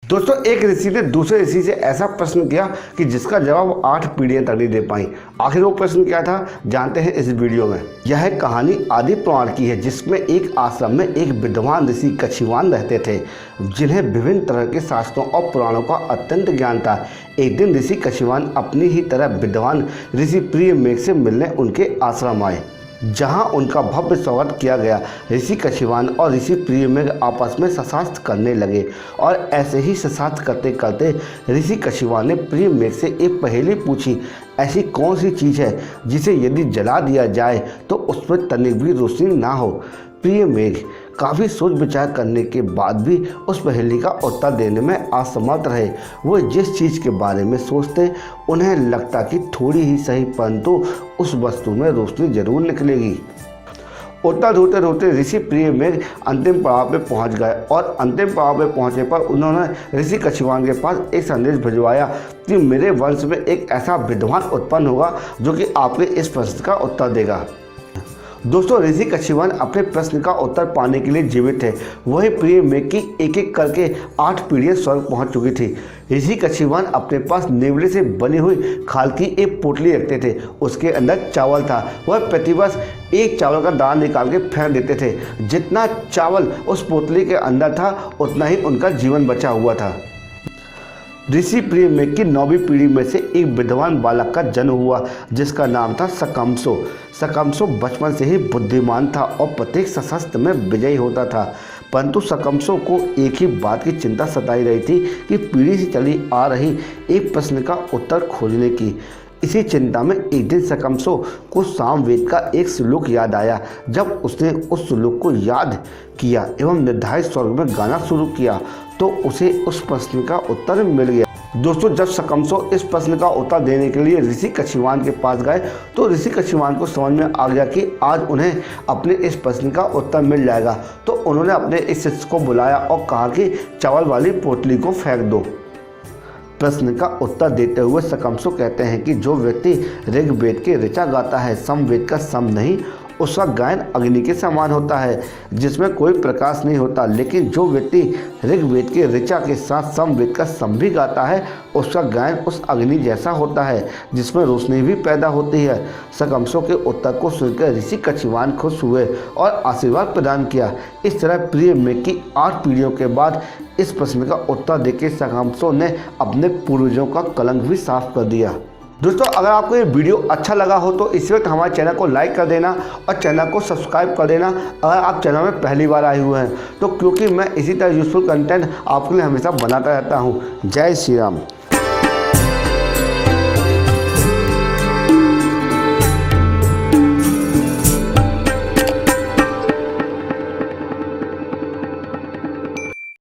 दोस्तों, एक ऋषि ने दूसरे ऋषि से ऐसा प्रश्न किया कि जिसका जवाब 8 पीढ़ियां तक नहीं दे पाई। आखिर वो प्रश्न क्या था, जानते हैं इस वीडियो में। यह कहानी आदि पुराण की है, जिसमें एक आश्रम में एक विद्वान ऋषि कछिवान रहते थे, जिन्हें विभिन्न तरह के शास्त्रों और पुराणों का अत्यंत ज्ञान था। एक दिन ऋषि कछिवान अपनी ही तरह विद्वान ऋषि प्रिय मेघ से मिलने उनके आश्रम आए, जहां उनका भव्य स्वागत किया गया। ऋषि कछिवान और ऋषि प्रिय मेघ आपस में शस्त्र करने लगे और ऐसे ही शस्त्र करते करते ऋषि कछिवान ने प्रिय मेघ से एक पहेली पूछी। ऐसी कौन सी चीज़ है जिसे यदि जला दिया जाए तो उसमें तनिक भी रोशनी ना हो? प्रिय मेघ काफ़ी सोच विचार करने के बाद भी उस पहेली का उत्तर देने में असमर्थ रहे। वो जिस चीज़ के बारे में सोचते उन्हें लगता कि थोड़ी ही सही, परंतु उस वस्तु में रोशनी जरूर निकलेगी। उत्तर ढूंढते ढूंढते ऋषि प्रिय मेघ अंतिम पड़ाव पे पहुंच गए और अंतिम पड़ाव पे पहुंचने पर उन्होंने ऋषि कछिवान के पास एक संदेश भिजवाया कि मेरे वंश में एक ऐसा विद्वान उत्पन्न होगा जो कि आपके इस प्रश्न का उत्तर देगा। दोस्तों, ऋषि कछिवान अपने प्रश्न का उत्तर पाने के लिए जीवित थे। वही प्रिय मेघ की एक एक करके 8 पीढ़ियां स्वर्ग पहुंच चुकी थी। ऋषि कछिवान अपने पास नेवले से बनी हुई खाल की एक पोटली रखते थे। उसके अंदर चावल था। वह प्रतिवर्ष एक चावल का दाना निकाल के फेंक देते थे। जितना चावल उस पोटली के अंदर था उतना ही उनका जीवन बचा हुआ था। ऋषि प्रिय मेघ की 9वीं पीढ़ी में से एक विद्वान बालक का जन्म हुआ, जिसका नाम था सकम्सो। सकम्सो बचपन से ही बुद्धिमान था और प्रत्येक शस्त्र में विजयी होता था, परंतु सकम्सो को एक ही बात की चिंता सताई रही थी कि पीढ़ी से चली आ रही एक प्रश्न का उत्तर खोजने की। इसी चिंता में एक दिन सकम्सो को सामवेद का एक श्लोक याद आया। जब उसने उस श्लोक को याद किया एवं निर्धारित स्वर में गाना शुरू किया तो उसे उस प्रश्न का उत्तर मिल गया। दोस्तों, जब सकम्सो इस प्रश्न का उत्तर देने के लिए ऋषि कछिवान के पास गए तो ऋषि कछिवान को समझ में आ गया कि आज उन्हें अपने इस प्रश्न का उत्तर मिल जाएगा। तो उन्होंने अपने इस शिष्य को बुलाया और कहा कि चावल वाली पोटली को फेंक दो। प्रश्न का उत्तर देते हुए सकम्सो कहते हैं कि जो व्यक्ति ऋग्वेद के ऋचा गाता है, समवेद का सम नहीं, उसका गायन अग्नि के समान होता है जिसमें कोई प्रकाश नहीं होता। लेकिन जो व्यक्ति ऋग्वेद के ऋचा के साथ समवेद का सम भी गाता है, उसका गायन उस अग्नि जैसा होता है जिसमें रोशनी भी पैदा होती है। सकम्सो के उत्तर को सुनकर ऋषि कछिवान खुश हुए और आशीर्वाद प्रदान किया। इस तरह प्रिय मेघ की 8 पीढ़ियों के बाद इस प्रश्न का उत्तर देकर सकम्सो ने अपने पूर्वजों का कलंक भी साफ कर दिया। दोस्तों, अगर आपको ये वीडियो अच्छा लगा हो तो इस वक्त हमारे चैनल को लाइक कर देना और चैनल को सब्सक्राइब कर देना अगर आप चैनल में पहली बार आए हुए हैं तो, क्योंकि मैं इसी तरह यूजफुल कंटेंट आपके लिए हमेशा बनाता रहता हूँ। जय श्री राम।